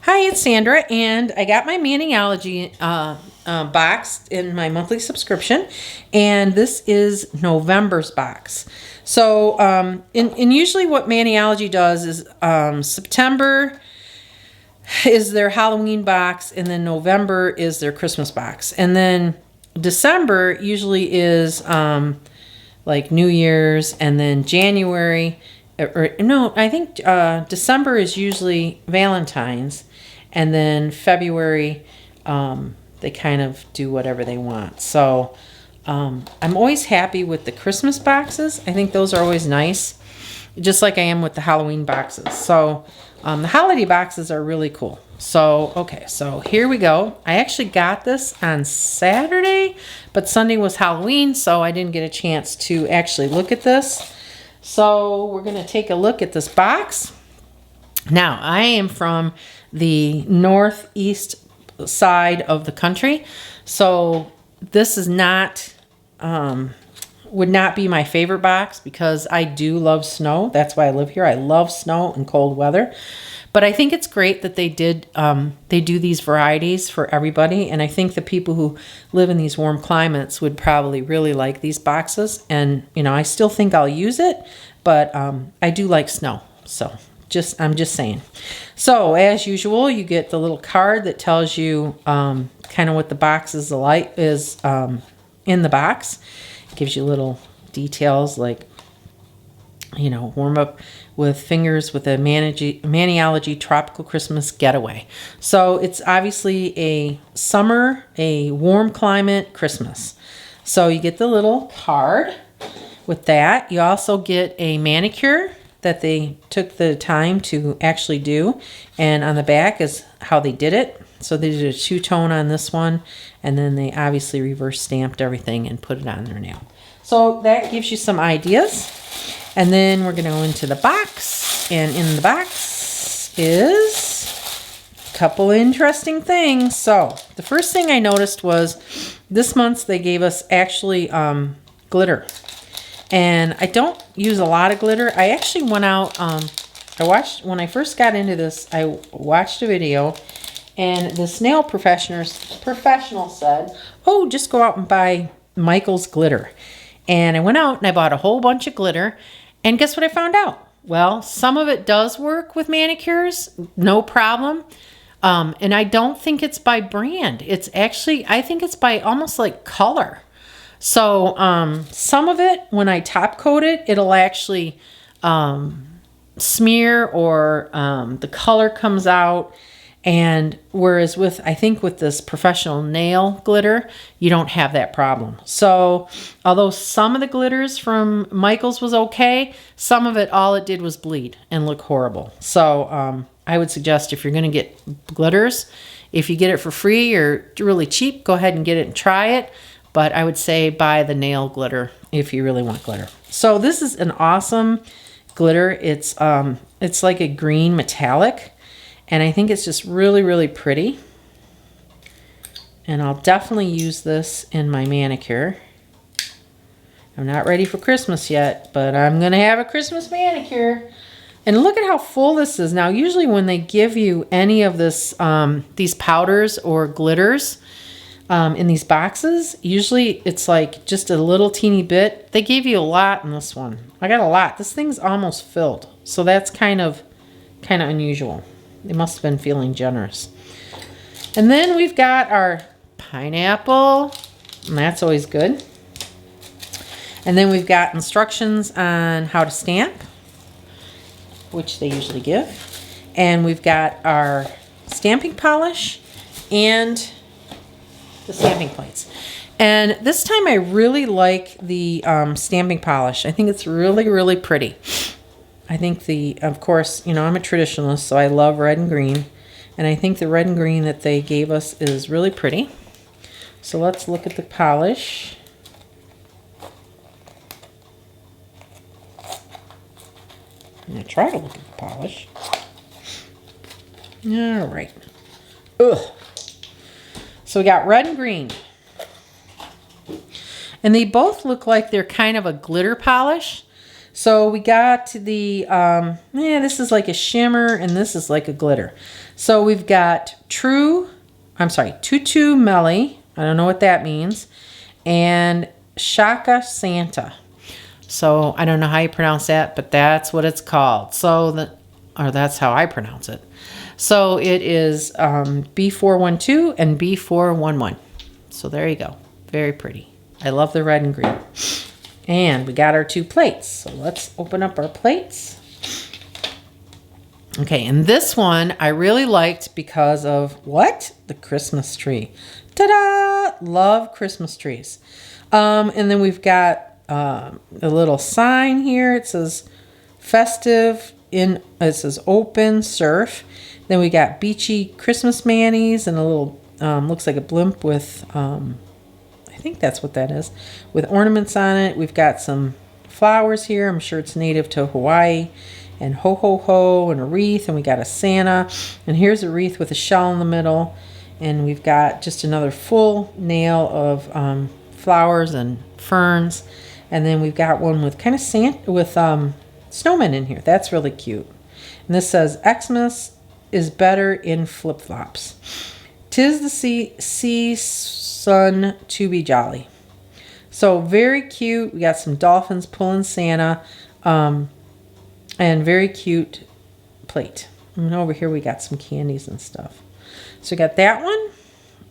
Hi, it's Sandra, and I got my Maniology box in my monthly subscription, and this is November's box. So, and usually what Maniology does is September is their Halloween box, and then November is their Christmas box, and then December usually is like New Year's, and then January. Or no, I think December is usually Valentine's, and then February they kind of do whatever they want. So I'm always happy with the Christmas boxes. I think those are always nice, just like I am with the Halloween boxes. So the holiday boxes are really cool. So, okay, so here we go. I actually got this on Saturday, but Sunday was Halloween, so I didn't get a chance to actually look at this. So we're going to take a look at this box. Now, I am from the northeast side of the country, so this is not, would not be my favorite box because I do love snow. That's why I live here. I love snow and cold weather. But I think it's great that they do these varieties for everybody. And I think the people who live in these warm climates would probably really like these boxes. And, you know, I still think I'll use it, but I do like snow. So I'm just saying. So as usual, you get the little card that tells you kind of what the box is in the box. It gives you little details like, you know, warm up with fingers with a Maniology Tropical Christmas Getaway. So it's obviously a summer, a warm climate Christmas. So you get the little card with that. You also get a manicure that they took the time to actually do. And on the back is how they did it. So they did a two-tone on this one. And then they obviously reverse stamped everything and put it on their nail. So that gives you some ideas. And then we're going to go into the box. And in the box is a couple interesting things. So the first thing I noticed was this month they gave us actually glitter. And I don't use a lot of glitter. I actually went out, when I first got into this, I watched a video. And this nail professional said, oh, just go out and buy Michael's glitter. And I went out and I bought a whole bunch of glitter. And guess what I found out? Well, some of it does work with manicures, no problem. And I don't think it's by brand. It's actually, I think it's by almost like color. So some of it, when I top coat it, it'll actually smear or the color comes out. And whereas I think with this professional nail glitter, you don't have that problem. So although some of the glitters from Michael's was okay, some of it, all it did was bleed and look horrible. So I would suggest if you're going to get glitters, if you get it for free or really cheap, go ahead and get it and try it. But I would say buy the nail glitter if you really want glitter. So this is an awesome glitter. It's like a green metallic. And I think it's just really, really pretty. And I'll definitely use this in my manicure. I'm not ready for Christmas yet, but I'm going to have a Christmas manicure. And look at how full this is. Now, usually when they give you any of this, these powders or glitters in these boxes, usually it's like just a little teeny bit. They gave you a lot in this one. I got a lot. This thing's almost filled. So that's kind of unusual. They must have been feeling generous. And then we've got our pineapple, and that's always good. And then we've got instructions on how to stamp, which they usually give. And we've got our stamping polish and the stamping plates. And this time I really like the stamping polish. I think it's really, really pretty. I think of course, you know, I'm a traditionalist, so I love red and green. And I think the red and green that they gave us is really pretty. So let's look at the polish. I'm going to try to look at the polish. All right. Ugh. So we got red and green. And they both look like they're kind of a glitter polish. So we got the, this is like a shimmer and this is like a glitter. So we've got Tutu Melly. I don't know what that means. And Shaka Santa. So I don't know how you pronounce that, but that's what it's called. Or that's how I pronounce it. So it is B412 and B411. So there you go. Very pretty. I love the red and green. And we got our 2 plates. So let's open up our plates. Okay, and this one I really liked because of what? The Christmas tree. Ta-da! Love Christmas trees. And then we've got a little sign here. It says festive it says open surf. Then we got beachy Christmas manis and a little looks like a blimp with I think that's what that is, with ornaments on it. We've got some flowers here. I'm sure it's native to Hawaii. And ho ho ho and a wreath, and we got a Santa. And here's a wreath with a shell in the middle. And we've got just another full nail of flowers and ferns. And then we've got one with kind of snowmen in here. That's really cute. And this says Xmas is better in flip-flops. 'Tis the sea sun to be jolly. So very cute. We got some dolphins pulling Santa. And very cute plate. And over here we got some candies and stuff. So we got that one.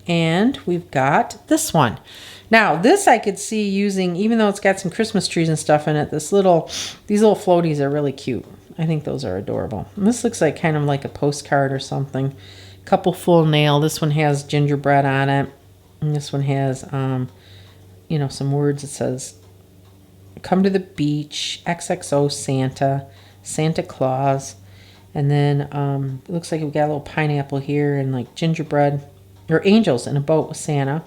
And we've got this one. Now this I could see using, even though it's got some Christmas trees and stuff in it, these little floaties are really cute. I think those are adorable. And this looks like kind of like a postcard or something. Couple full nail. This one has gingerbread on it. And this one has, some words. It says, come to the beach, XXO Santa, Santa Claus. And then it looks like we've got a little pineapple here and like gingerbread or angels in a boat with Santa.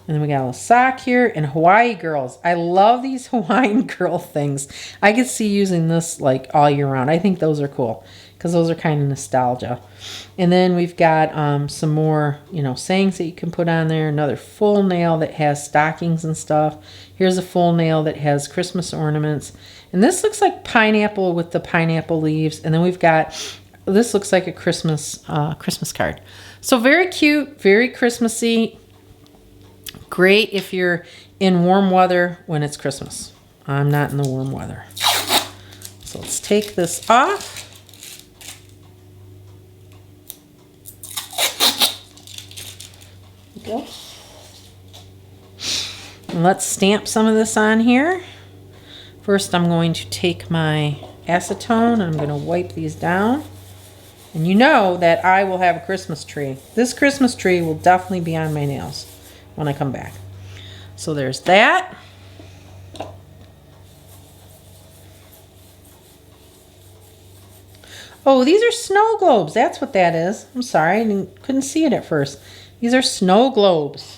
And then we got a little sock here and Hawaii girls. I love these Hawaiian girl things. I could see using this like all year round. I think those are cool because those are kind of nostalgia. And then we've got some more, sayings that you can put on there. Another full nail that has stockings and stuff. Here's a full nail that has Christmas ornaments. And this looks like pineapple with the pineapple leaves. And then we've got, this looks like a Christmas card. So very cute, very Christmassy. Great if you're in warm weather when it's Christmas. I'm not in the warm weather. So let's take this off. There we go. And let's stamp some of this on here. First, I'm going to take my acetone and I'm going to wipe these down. And you know that I will have a Christmas tree. This Christmas tree will definitely be on my nails when I come back. So there's that. Oh, these are snow globes. That's what that is. I'm sorry, I couldn't see it at first. These are snow globes.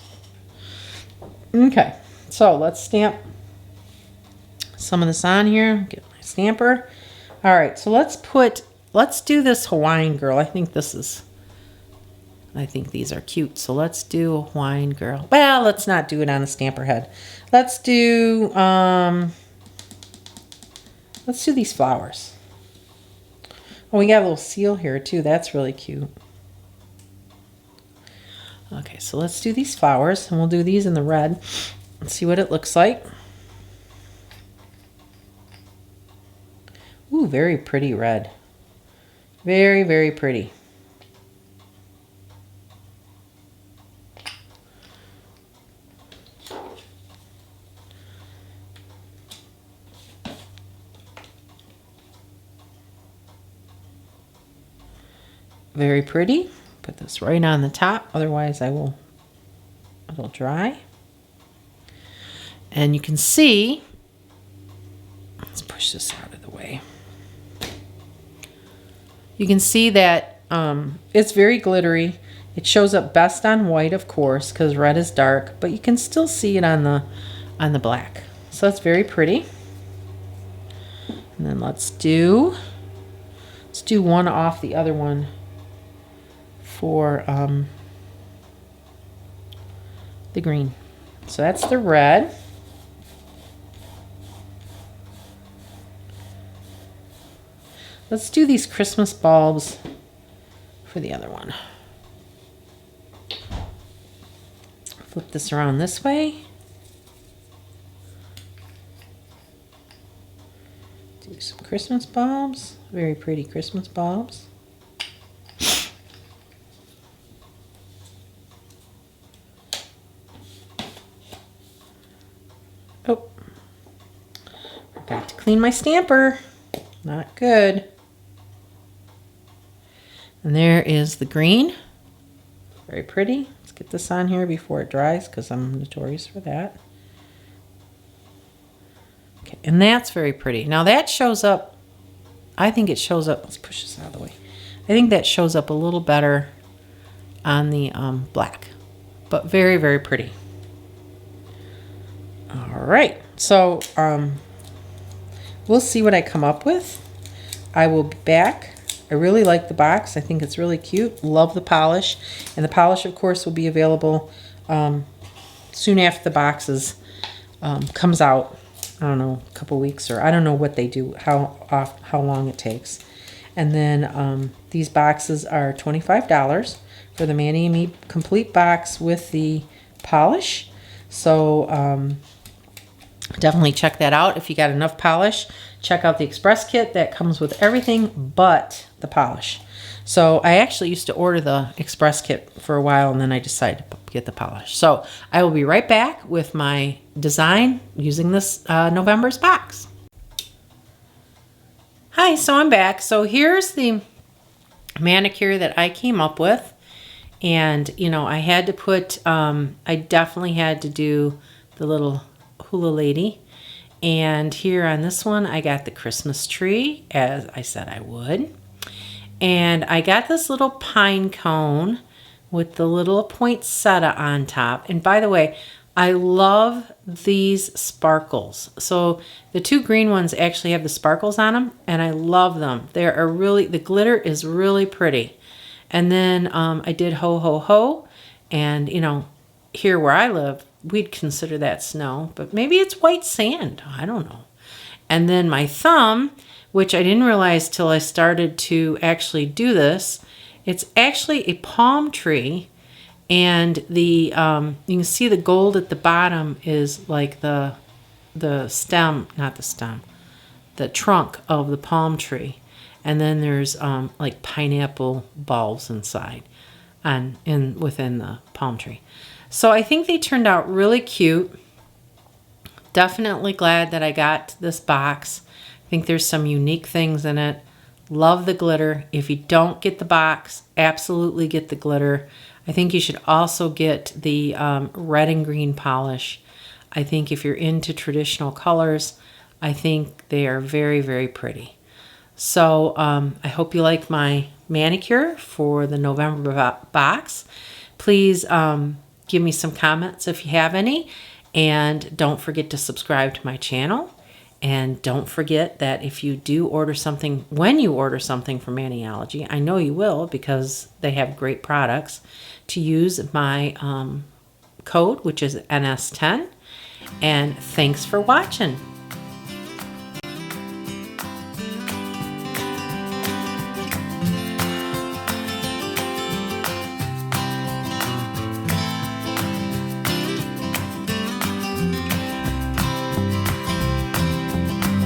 Okay, so let's stamp some of this on here. Get my stamper. All right, so let's do this Hawaiian girl. I think these are cute. So let's do a Hawaiian girl. Well, let's not do it on the stamper head. Let's do these flowers. Oh, we got a little seal here too. That's really cute. Okay, so let's do these flowers and we'll do these in the red and see what it looks like. Ooh, very pretty red. Very, very pretty. Very pretty. Put this right on the top, otherwise it'll dry. And you can see, let's push this out of the way. You can see that it's very glittery. It shows up best on white, of course, because red is dark, but you can still see it on the black. So that's very pretty. And then let's do one off the other one for the green. So that's the red. Let's do these Christmas bulbs for the other one. Flip this around this way. Do some Christmas bulbs. Very pretty Christmas bulbs. Oh, forgot to clean my stamper. Not good. And there is the green. Very pretty. Let's get this on here before it dries because I'm notorious for that. Okay, and that's very pretty. Now that shows up, I think it shows up, let's push this out of the way. I think that shows up a little better on the black, but very, very pretty. All right, so we'll see what I come up with. I will be back. I really like the box. I think it's really cute. Love the polish. And the polish, of course, will be available soon after the boxes comes out. I don't know, a couple weeks, or I don't know what they do, how long it takes. And then these boxes are $25 for the Manny and Me complete box with the polish. So definitely check that out. If you got enough polish, check out the express kit that comes with everything but the polish. So I actually used to order the express kit for a while, and then I decided to get the polish. So I will be right back with my design using this November's box. Hi, so I'm back. So here's the manicure that I came up with. And, you know, I had to put, I definitely had to do the little hula lady. And here on this one, I got the Christmas tree, as I said I would. And I got this little pine cone with the little poinsettia on top. And by the way, I love these sparkles. So the two green ones actually have the sparkles on them, and I love them. They are really, the glitter is really pretty. And then I did ho, ho, ho. And, you know, here where I live, we'd consider that snow, but maybe it's white sand. I don't know. And then my thumb, which I didn't realize till I started to actually do this, it's actually a palm tree. And the you can see the gold at the bottom is like the stem, not the stem, the trunk of the palm tree. And then there's like pineapple balls inside within the palm tree. So I think they turned out really cute. Definitely glad that I got this box. I think there's some unique things in it. Love the glitter. If you don't get the box, absolutely get the glitter. I think you should also get the red and green polish. I think if you're into traditional colors, I think they are very, very pretty. So I hope you like my manicure for the November box. Please give me some comments if you have any. And don't forget to subscribe to my channel. And don't forget that if you do order something, when you order something from Maniology, I know you will because they have great products, to use my code, which is NS10. And thanks for watching.